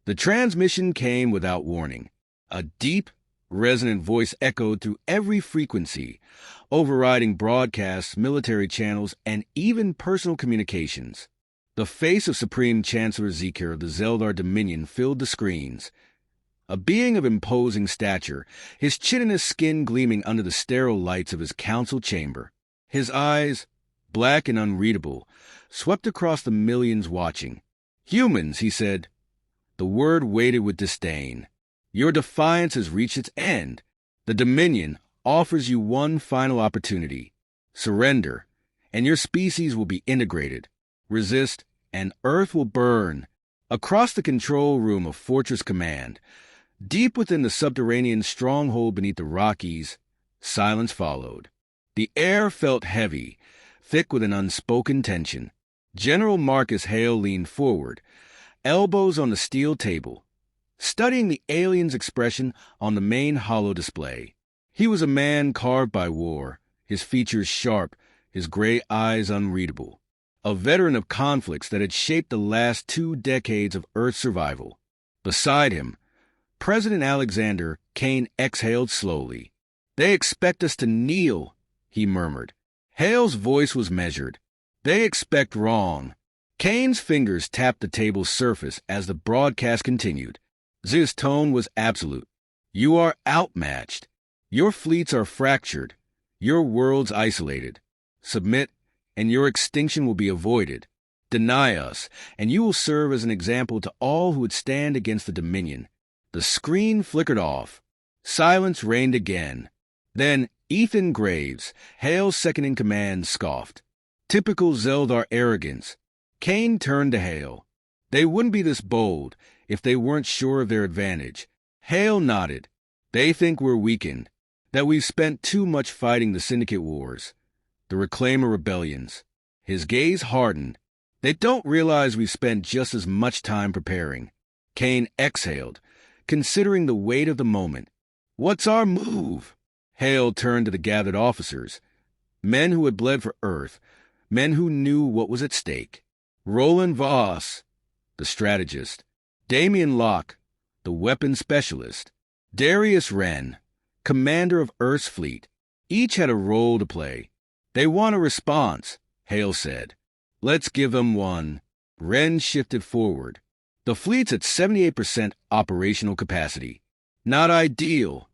The transmission came without warning. A deep, resonant voice echoed through every frequency, overriding broadcasts, military channels, and even personal communications. The face of Supreme Chancellor Zeker of the Zeldar Dominion filled the screens. A being of imposing stature, his chin and his skin gleaming under the sterile lights of his council chamber. His eyes, black and unreadable, swept across the millions watching. "Humans," he said. The word weighted with disdain. "Your defiance has reached its end. The Dominion offers you one final opportunity. Surrender, and your species will be integrated. Resist, and Earth will burn." Across the control room of Fortress Command, deep within the subterranean stronghold beneath the Rockies, silence followed. The air felt heavy, thick with an unspoken tension. General Marcus Hale leaned forward, elbows on the steel table, studying the alien's expression on the main holo display. He was a man carved by war, his features sharp, his gray eyes unreadable. A veteran of conflicts that had shaped the last 2 decades of Earth's survival. Beside him, President Alexander Kane exhaled slowly. "They expect us to kneel," he murmured. Hale's voice was measured. "They expect wrong." Kane's fingers tapped the table's surface as the broadcast continued. His tone was absolute. "You are outmatched. Your fleets are fractured. Your world's isolated. Submit, and your extinction will be avoided. Deny us, and you will serve as an example to all who would stand against the Dominion." The screen flickered off. Silence reigned again. Then Ethan Graves, Hale's second-in-command, scoffed. Typical Zeldar arrogance. Kane turned to Hale. "They wouldn't be this bold if they weren't sure of their advantage." Hale nodded. "They think we're weakened, that we've spent too much fighting the Syndicate Wars, the Reclaimer rebellions." His gaze hardened. "They don't realize we've spent just as much time preparing." Kane exhaled, considering the weight of the moment. "What's our move?" Hale turned to the gathered officers, men who had bled for Earth, men who knew what was at stake. Roland Voss, the strategist. Damian Locke, the weapons specialist. Darius Wren, commander of Earth's fleet. Each had a role to play. "They want a response," Hale said. "Let's give them one." Wren shifted forward. "The fleet's at 78% operational capacity. Not ideal,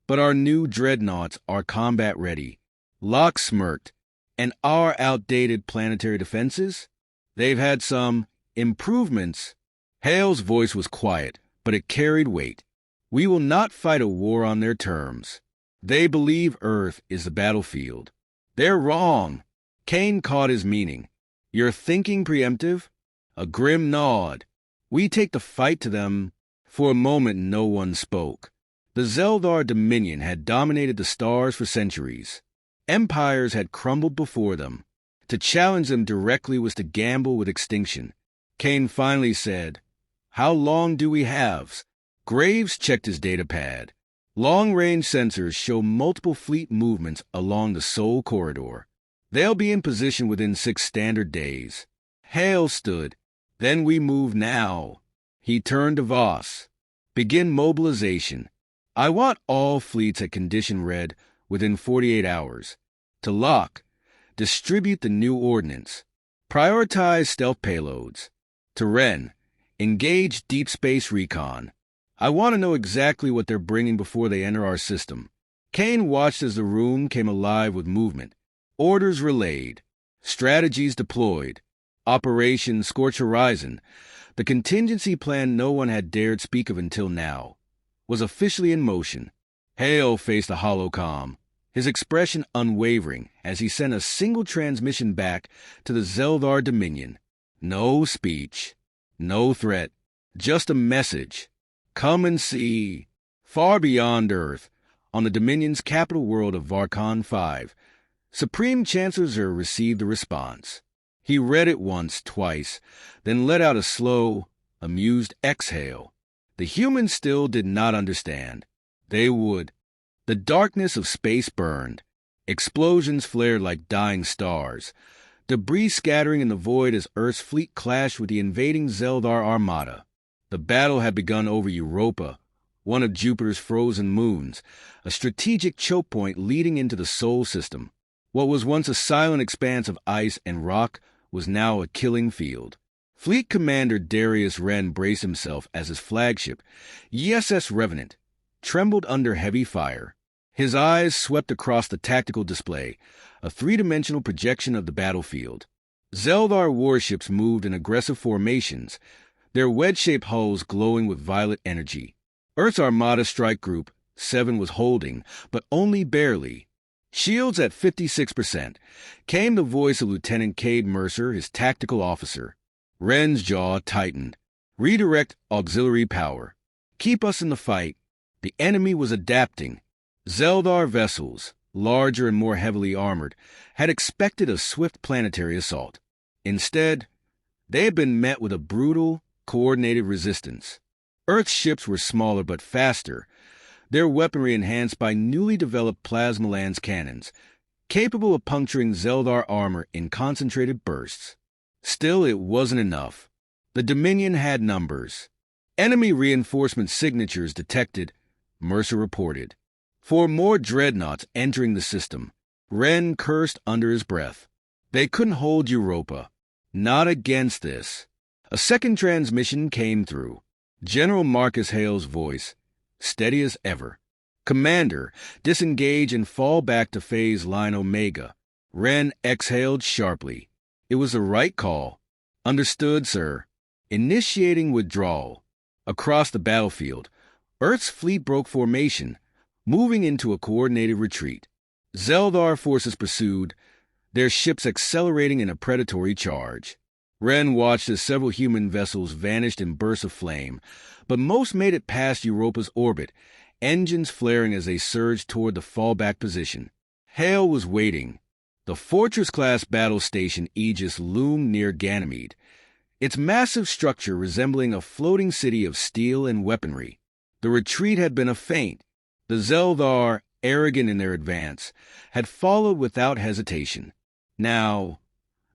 but our new dreadnoughts are combat-ready." Locke smirked. "And our outdated planetary defenses? They've had some improvements." Hale's voice was quiet, but it carried weight. "We will not fight a war on their terms. They believe Earth is the battlefield. They're wrong." Kane caught his meaning. "You're thinking preemptive?" A grim nod. "We take the fight to them." For a moment no one spoke. The Zeldar Dominion had dominated the stars for centuries. Empires had crumbled before them. To challenge them directly was to gamble with extinction. Kane finally said, "How long do we have?" Graves checked his data pad. Long-range sensors show multiple fleet movements along the Sol corridor. They'll be in position within 6 standard days. Hale stood. "Then we move now." He turned to Voss. "Begin mobilization. I want all fleets at condition red within 48 hours. To Locke, distribute the new ordnance. Prioritize stealth payloads. To Wren, engage deep space recon. I want to know exactly what they're bringing before they enter our system." Kane watched as the room came alive with movement. Orders relayed. Strategies deployed. Operation Scorch Horizon, the contingency plan no one had dared speak of until now, was officially in motion. Hale faced the holocom, his expression unwavering as he sent a single transmission back to the Zeldar Dominion. No speech, no threat, just a message. "Come and see." Far beyond Earth, on the Dominion's capital world of Varkon 5, Supreme Chancellor Zur received the response. He read it once, twice, then let out a slow, amused exhale. The humans still did not understand. They would. The darkness of space burned. Explosions flared like dying stars. Debris scattering in the void as Earth's fleet clashed with the invading Zeldar armada. The battle had begun over Europa, one of Jupiter's frozen moons, a strategic choke point leading into the Sol system. What was once a silent expanse of ice and rock was now a killing field. Fleet Commander Darius Wren braced himself as his flagship, USS Revenant, trembled under heavy fire. His eyes swept across the tactical display, a three-dimensional projection of the battlefield. Zeldar warships moved in aggressive formations, their wedge-shaped hulls glowing with violet energy. Earth's Armada Strike Group 7 was holding, but only barely. Shields at 56%, came the voice of Lieutenant Cade Mercer, his tactical officer. Wren's jaw tightened. Redirect auxiliary power. Keep us in the fight. The enemy was adapting. Zeldar vessels, larger and more heavily armored, had expected a swift planetary assault. Instead, they had been met with a brutal, coordinated resistance. Earth's ships were smaller but faster, their weaponry enhanced by newly developed plasma lance cannons, capable of puncturing Zeldar armor in concentrated bursts. Still, it wasn't enough. The Dominion had numbers. Enemy reinforcement signatures detected, Mercer reported. 4 more dreadnoughts entering the system. Wren cursed under his breath. They couldn't hold Europa. Not against this. A second transmission came through. General Marcus Hale's voice, steady as ever. Commander, disengage and fall back to phase line Omega. Wren exhaled sharply. It was the right call. Understood, sir. Initiating withdrawal. Across the battlefield, Earth's fleet broke formation, moving into a coordinated retreat. Zeldar forces pursued, their ships accelerating in a predatory charge. Wren watched as several human vessels vanished in bursts of flame, but most made it past Europa's orbit, engines flaring as they surged toward the fallback position. Hale was waiting. The Fortress-class battle station Aegis loomed near Ganymede, its massive structure resembling a floating city of steel and weaponry. The retreat had been a feint. The Zeldar, arrogant in their advance, had followed without hesitation. Now,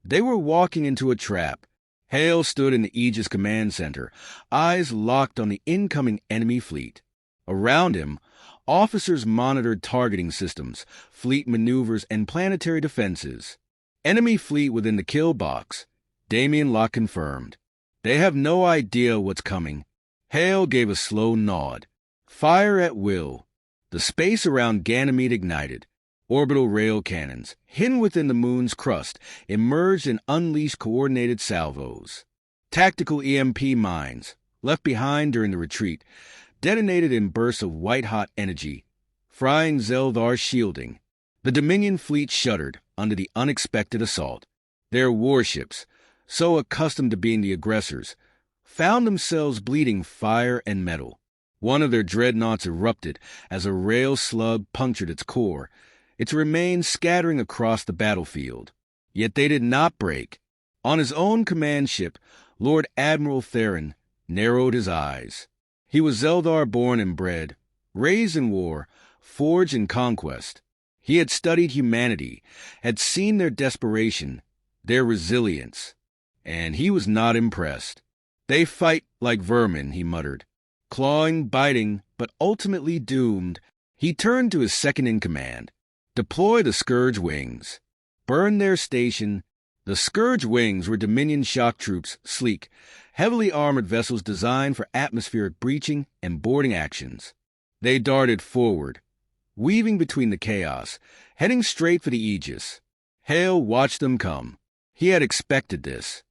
they were walking into a trap. Hale stood in the Aegis command center, eyes locked on the incoming enemy fleet. Around him, officers monitored targeting systems, fleet maneuvers, and planetary defenses. Enemy fleet within the kill box. Damien Locke confirmed. They have no idea what's coming. Hale gave a slow nod. Fire at will. The space around Ganymede ignited. Orbital rail cannons, hidden within the moon's crust, emerged and unleashed coordinated salvos. Tactical EMP mines, left behind during the retreat, detonated in bursts of white-hot energy, frying Zeldar shielding. The Dominion fleet shuddered under the unexpected assault. Their warships, so accustomed to being the aggressors, found themselves bleeding fire and metal. One of their dreadnoughts erupted as a rail slug punctured its core, its remains scattering across the battlefield. Yet they did not break. On his own command ship, Lord Admiral Theron narrowed his eyes. He was Zeldar born and bred, raised in war, forged in conquest. He had studied humanity, had seen their desperation, their resilience, and he was not impressed. They fight like vermin, he muttered, clawing, biting, but ultimately doomed. He turned to his second-in-command. Deploy the Scourge Wings. Burn their station. The Scourge Wings were Dominion shock troops, sleek, heavily armored vessels designed for atmospheric breaching and boarding actions. They darted forward, weaving between the chaos, heading straight for the Aegis. Hale watched them come. He had expected this.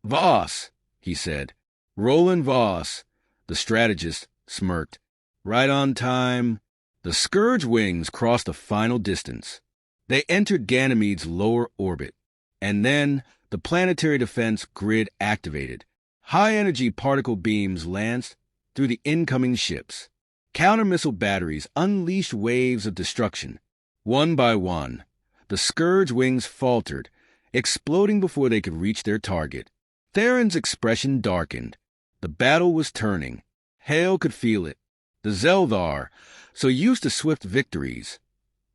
Voss, he said. Roland Voss, the strategist, smirked. Right on time. The Scourge Wings crossed the final distance. They entered Ganymede's lower orbit, and then the planetary defense grid activated. High-energy particle beams lanced through the incoming ships. Counter-missile batteries unleashed waves of destruction. One by one, the Scourge Wings faltered, exploding before they could reach their target. Theron's expression darkened. The battle was turning. Hale could feel it. The Zeldar, so used to swift victories,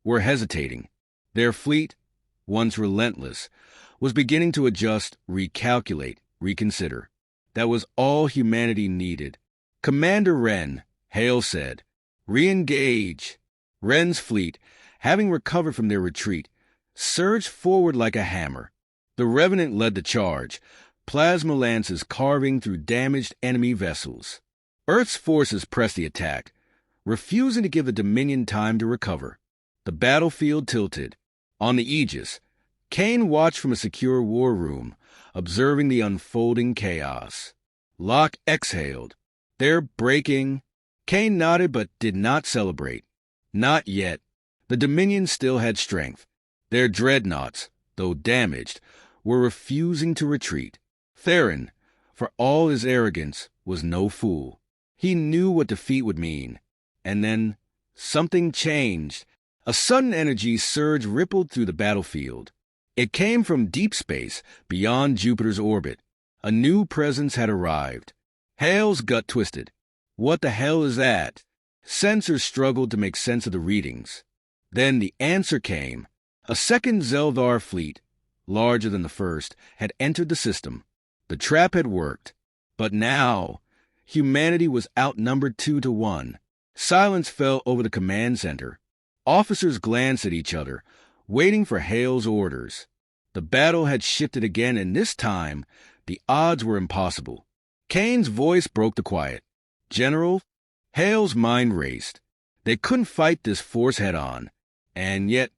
were hesitating. Their fleet, once relentless, was beginning to adjust, recalculate, reconsider. That was all humanity needed. "Commander Wren," Hale said, "re-engage." Wren's fleet, having recovered from their retreat, surged forward like a hammer. The Revenant led the charge, plasma lances carving through damaged enemy vessels. Earth's forces pressed the attack, refusing to give the Dominion time to recover. The battlefield tilted. On the Aegis, Kane watched from a secure war room, observing the unfolding chaos. Locke exhaled. "They're breaking." Kane nodded but did not celebrate. Not yet. The Dominion still had strength. Their dreadnoughts, though damaged, were refusing to retreat. Theron, for all his arrogance, was no fool. He knew what defeat would mean. And then something changed. A sudden energy surge rippled through the battlefield. It came from deep space, beyond Jupiter's orbit. A new presence had arrived. Hale's gut twisted. What the hell is that? Sensors struggled to make sense of the readings. Then the answer came. A second Zeldar fleet, larger than the first, had entered the system. The trap had worked. But now, humanity was outnumbered 2-1. Silence fell over the command center. Officers glanced at each other, waiting for Hale's orders. The battle had shifted again, and this time, the odds were impossible. Kane's voice broke the quiet. "General?" Hale's mind raced. They couldn't fight this force head-on. And yet,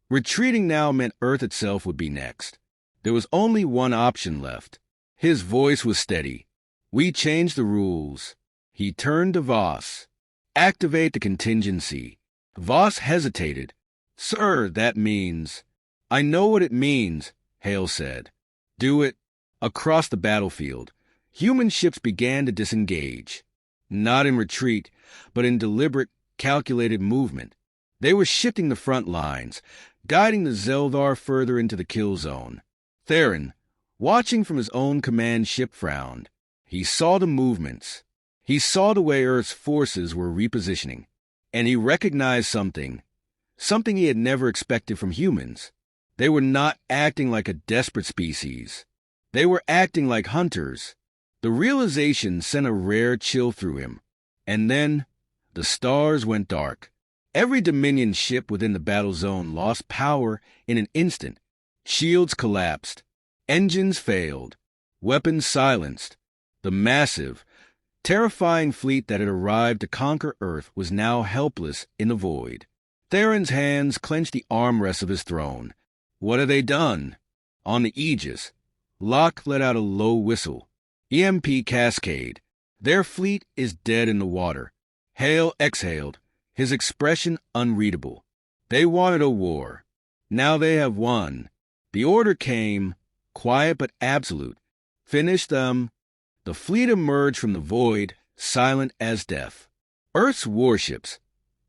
retreating now meant Earth itself would be next. There was only one option left. His voice was steady. "We changed the rules." He turned to Voss. "Activate the contingency." Voss hesitated. "Sir, that means—" "I know what it means," Hale said. "Do it." Across the battlefield, human ships began to disengage. Not in retreat, but in deliberate, calculated movement. They were shifting the front lines, guiding the Zeldar further into the kill zone. Theron, watching from his own command ship, frowned. He saw the movements. He saw the way Earth's forces were repositioning. And he recognized something he had never expected from humans. They were not acting like a desperate species. They were acting like hunters. The realization sent a rare chill through him. And then the stars went dark. Every Dominion ship within the battle zone lost power in an instant. Shields collapsed. Engines failed. Weapons silenced. The massive, terrifying fleet that had arrived to conquer Earth was now helpless in the void. Theron's hands clenched the armrests of his throne. What had they done? On the Aegis, Locke let out a low whistle. EMP cascade. Their fleet is dead in the water. Hale exhaled, his expression unreadable. They wanted a war. Now they have won. The order came, quiet but absolute. Finish them. The fleet emerged from the void, silent as death. Earth's warships,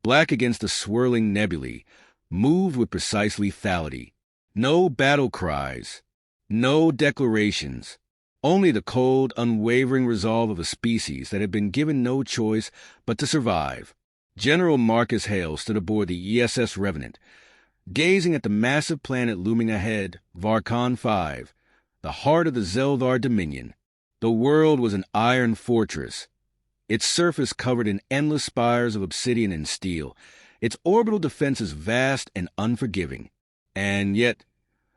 black against the swirling nebulae, moved with precise lethality. No battle cries. No declarations. Only the cold, unwavering resolve of a species that had been given no choice but to survive. General Marcus Hale stood aboard the ESS Revenant, gazing at the massive planet looming ahead, Varkon 5, the heart of the Zeldar Dominion. The world was an iron fortress, its surface covered in endless spires of obsidian and steel, its orbital defenses vast and unforgiving. And yet,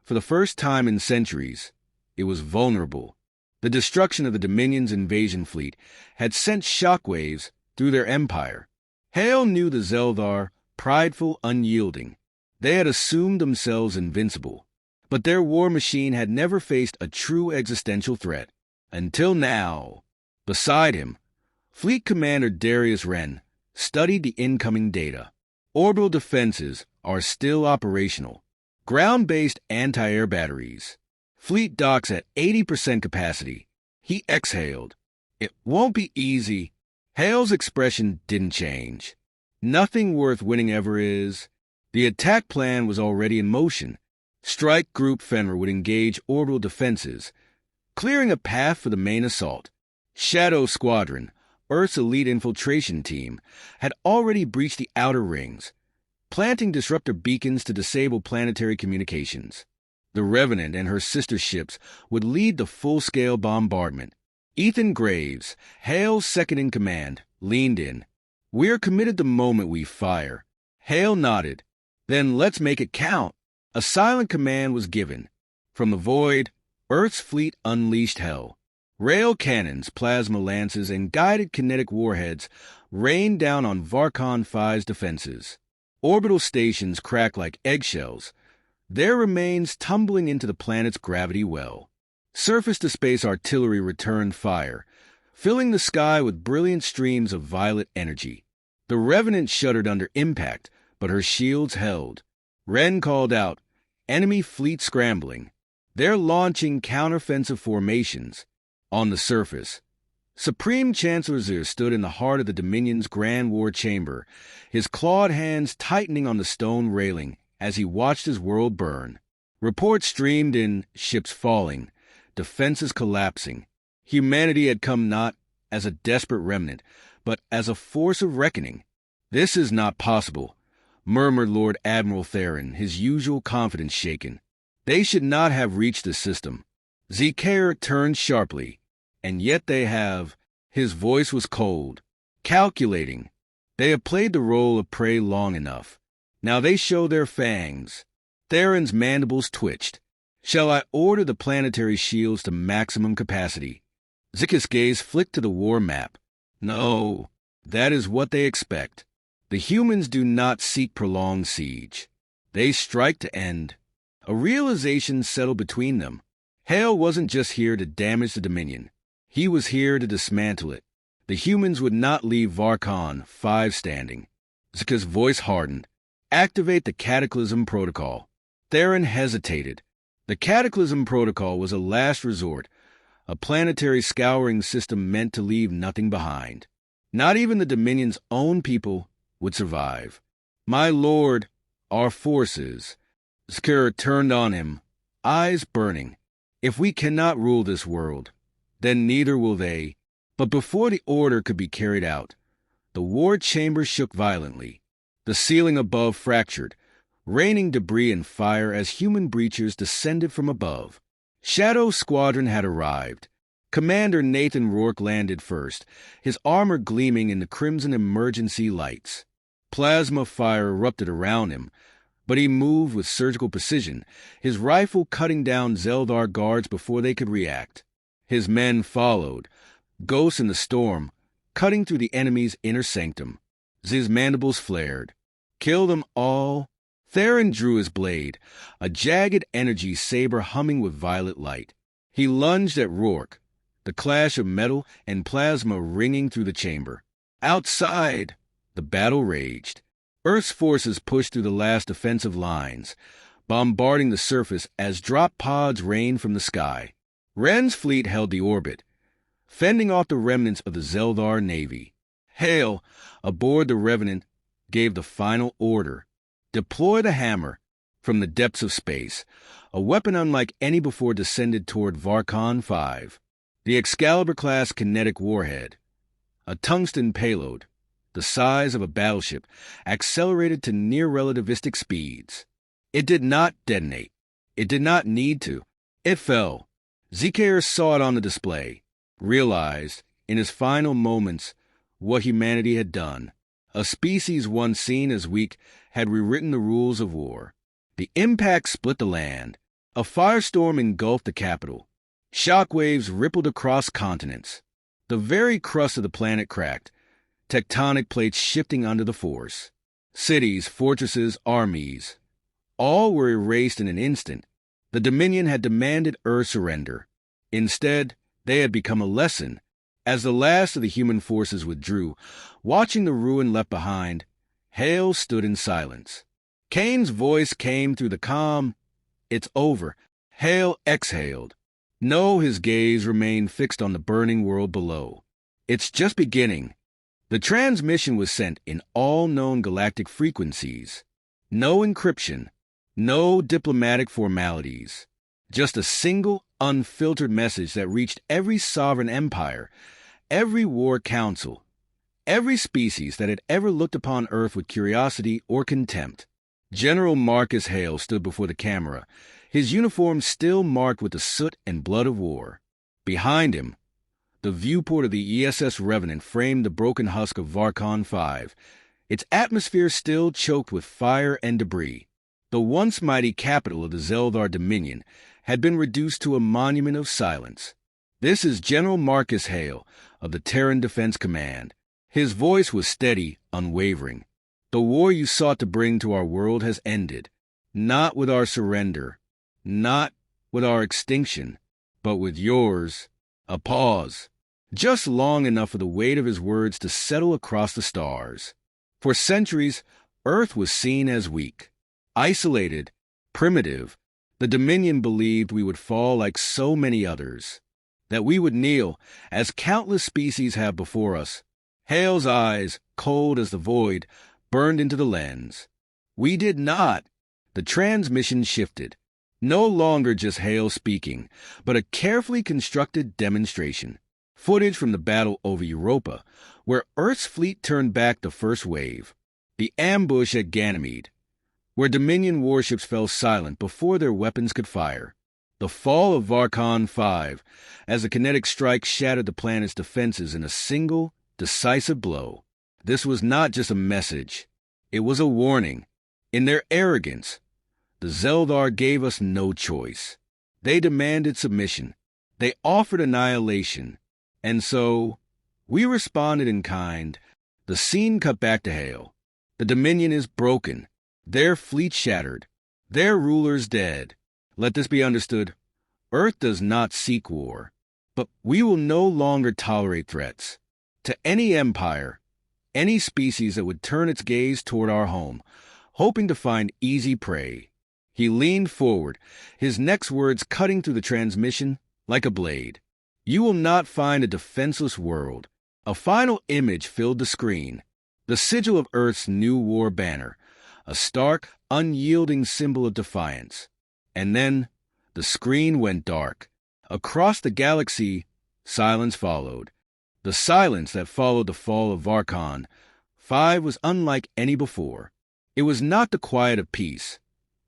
for the first time in centuries, it was vulnerable. The destruction of the Dominion's invasion fleet had sent shockwaves through their empire. Hale knew the Zeldar, prideful, unyielding. They had assumed themselves invincible. But their war machine had never faced a true existential threat. Until now. Beside him, Fleet Commander Darius Wren studied the incoming data. Orbital defenses are still operational. Ground-based anti-air batteries. Fleet docks at 80% capacity. He exhaled. It won't be easy. Hale's expression didn't change. Nothing worth winning ever is. The attack plan was already in motion. Strike Group Fenrir would engage orbital defenses, clearing a path for the main assault. Shadow Squadron, Earth's elite infiltration team, had already breached the outer rings, planting disruptor beacons to disable planetary communications. The Revenant and her sister ships would lead the full-scale bombardment. Ethan Graves, Hale's second-in-command, leaned in. "We're committed the moment we fire." Hale nodded. "Then let's make it count." A silent command was given. From the void, Earth's fleet unleashed hell. Rail cannons, plasma lances, and guided kinetic warheads rained down on Varkon V's defenses. Orbital stations cracked like eggshells, their remains tumbling into the planet's gravity well. Surface-to-space artillery returned fire, filling the sky with brilliant streams of violet energy. The Revenant shuddered under impact, but her shields held. Wren called out, "Enemy fleet scrambling." They're launching counteroffensive formations. On the surface, Supreme Chancellor Zir stood in the heart of the Dominion's Grand War Chamber, his clawed hands tightening on the stone railing as he watched his world burn. Reports streamed in, ships falling, defenses collapsing. Humanity had come not as a desperate remnant, but as a force of reckoning. "This is not possible," murmured Lord Admiral Theron, his usual confidence shaken. "They should not have reached the system." Zikair turned sharply. "And yet they have." His voice was cold, calculating. "They have played the role of prey long enough. Now they show their fangs." Theron's mandibles twitched. "Shall I order the planetary shields to maximum capacity?" Zika's gaze flicked to the war map. "No, that is what they expect. The humans do not seek prolonged siege. They strike to end." A realization settled between them. Hale wasn't just here to damage the Dominion. He was here to dismantle it. The humans would not leave Varkon 5 standing. Zika's voice hardened. "Activate the Cataclysm Protocol." Theron hesitated. The Cataclysm Protocol was a last resort, a planetary scouring system meant to leave nothing behind. Not even the Dominion's own people would survive. "My lord, our forces." Zikair turned on him, eyes burning. "If we cannot rule this world, then neither will they." But before the order could be carried out, the war chamber shook violently. The ceiling above fractured, raining debris and fire as human breachers descended from above. Shadow Squadron had arrived. Commander Nathan Rourke landed first, his armor gleaming in the crimson emergency lights. Plasma fire erupted around him, but he moved with surgical precision, his rifle cutting down Zeldar guards before they could react. His men followed, ghosts in the storm, cutting through the enemy's inner sanctum. His mandibles flared. "Kill them all." Theron drew his blade, a jagged energy saber humming with violet light. He lunged at Rourke, the clash of metal and plasma ringing through the chamber. Outside, the battle raged. Earth's forces pushed through the last defensive lines, bombarding the surface as drop pods rained from the sky. Wren's fleet held the orbit, fending off the remnants of the Zeldar Navy. Hale, aboard the Revenant, gave the final order. "Deploy the hammer." From the depths of space, a weapon unlike any before descended toward Varkon 5. The Excalibur-class kinetic warhead, a tungsten payload, the size of a battleship, accelerated to near-relativistic speeds. It did not detonate. It did not need to. It fell. Zikair saw it on the display, realized, in his final moments, what humanity had done. A species once seen as weak had rewritten the rules of war. The impact split the land. A firestorm engulfed the capital. Shockwaves rippled across continents. The very crust of the planet cracked, tectonic plates shifting under the force. Cities, fortresses, armies, all were erased in an instant. The Dominion had demanded Earth's surrender. Instead, they had become a lesson. As the last of the human forces withdrew, watching the ruin left behind, Hale stood in silence. Kane's voice came through the calm. "It's over." Hale exhaled. No, his gaze remained fixed on the burning world below. "It's just beginning." The transmission was sent in all known galactic frequencies. No encryption, no diplomatic formalities. Just a single, unfiltered message that reached every sovereign empire, every war council, every species that had ever looked upon Earth with curiosity or contempt. General Marcus Hale stood before the camera, his uniform still marked with the soot and blood of war. Behind him, The viewport of the ESS Revenant framed the broken husk of Varkon 5, its atmosphere still choked with fire and debris. The once mighty capital of the Zeldar Dominion had been reduced to a monument of silence. "This is General Marcus Hale of the Terran Defense Command." His voice was steady, unwavering. "The war you sought to bring to our world has ended. Not with our surrender, not with our extinction, but with yours." A pause, just long enough for the weight of his words to settle across the stars. For centuries, Earth was seen as weak, isolated, primitive. The Dominion believed we would fall like so many others, that we would kneel, as countless species have before us. Hale's eyes, cold as the void, burned into the lens. We did not. The transmission shifted. No longer just Hale speaking, but a carefully constructed demonstration. Footage from the battle over Europa, where Earth's fleet turned back the first wave. The ambush at Ganymede, where Dominion warships fell silent before their weapons could fire. The fall of Varkon 5, as a kinetic strike shattered the planet's defenses in a single, decisive blow. This was not just a message. It was a warning. In their arrogance, the Zeldar gave us no choice. They demanded submission. They offered annihilation. And so, we responded in kind. The scene cut back to Hale. The Dominion is broken. Their fleet shattered. Their rulers dead. Let this be understood. Earth does not seek war. But we will no longer tolerate threats. To any empire, any species that would turn its gaze toward our home, hoping to find easy prey. He leaned forward, his next words cutting through the transmission like a blade. "You will not find a defenseless world." A final image filled the screen. The sigil of Earth's new war banner, a stark, unyielding symbol of defiance. And then the screen went dark. Across the galaxy, silence followed. The silence that followed the fall of Varkon 5 was unlike any before. It was not the quiet of peace,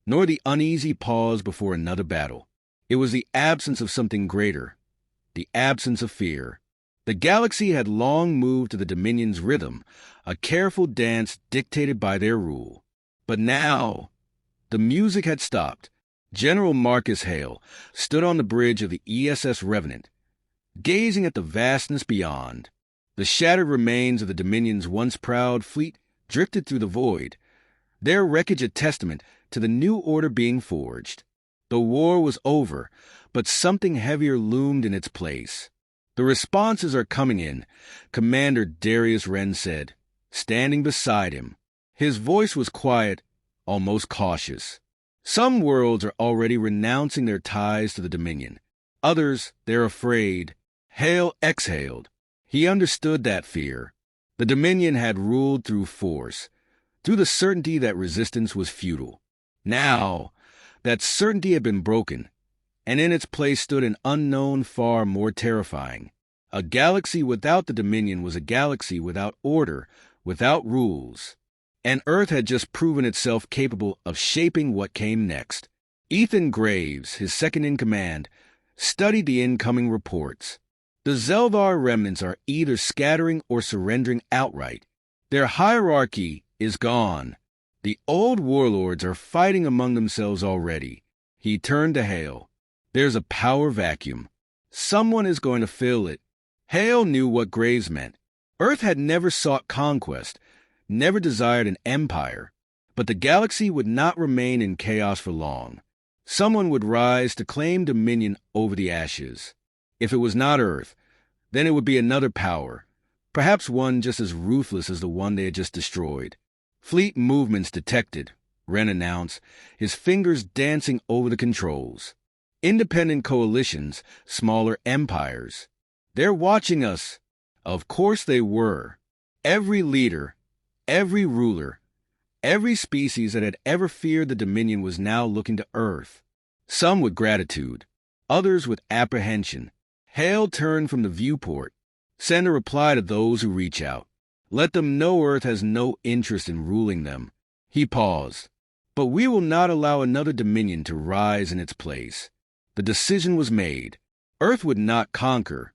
nor the uneasy pause before another battle. It was the absence of something greater, the absence of fear. The galaxy had long moved to the Dominion's rhythm, a careful dance dictated by their rule. But now, the music had stopped. General Marcus Hale stood on the bridge of the ESS Revenant, gazing at the vastness beyond. The shattered remains of the Dominion's once proud fleet drifted through the void, their wreckage a testament to the new order being forged. The war was over, but something heavier loomed in its place. "The responses are coming in," Commander Darius Wren said, standing beside him. His voice was quiet, almost cautious. "Some worlds are already renouncing their ties to the Dominion. Others, they're afraid." Hale exhaled. He understood that fear. The Dominion had ruled through force, through the certainty that resistance was futile. Now, that certainty had been broken, and in its place stood an unknown far more terrifying. A galaxy without the Dominion was a galaxy without order, without rules. And Earth had just proven itself capable of shaping what came next. Ethan Graves, his second-in-command, studied the incoming reports. The Zeldar remnants are either scattering or surrendering outright. Their hierarchy is gone. The old warlords are fighting among themselves already. He turned to Hale. There's a power vacuum. Someone is going to fill it. Hale knew what Graves meant. Earth had never sought conquest, never desired an empire, but the galaxy would not remain in chaos for long. Someone would rise to claim dominion over the ashes. If it was not Earth, then it would be another power, perhaps one just as ruthless as the one they had just destroyed. "Fleet movements detected," Wren announced, his fingers dancing over the controls. "Independent coalitions, smaller empires. They're watching us." Of course they were. Every leader, every ruler, every species that had ever feared the Dominion was now looking to Earth. Some with gratitude, others with apprehension. Hale turned from the viewport. "Send a reply to those who reach out. Let them know Earth has no interest in ruling them." He paused. "But we will not allow another Dominion to rise in its place." The decision was made. Earth would not conquer.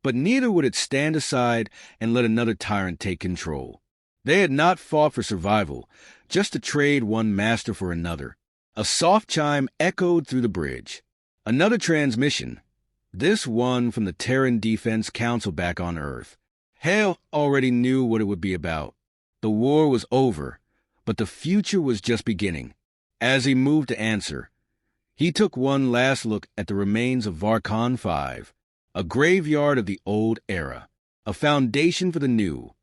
But neither would it stand aside and let another tyrant take control. They had not fought for survival, just to trade one master for another. A soft chime echoed through the bridge. Another transmission. This one from the Terran Defense Council back on Earth. Hale already knew what it would be about. The war was over, but the future was just beginning. As he moved to answer, he took one last look at the remains of Varkon 5, a graveyard of the old era, a foundation for the new.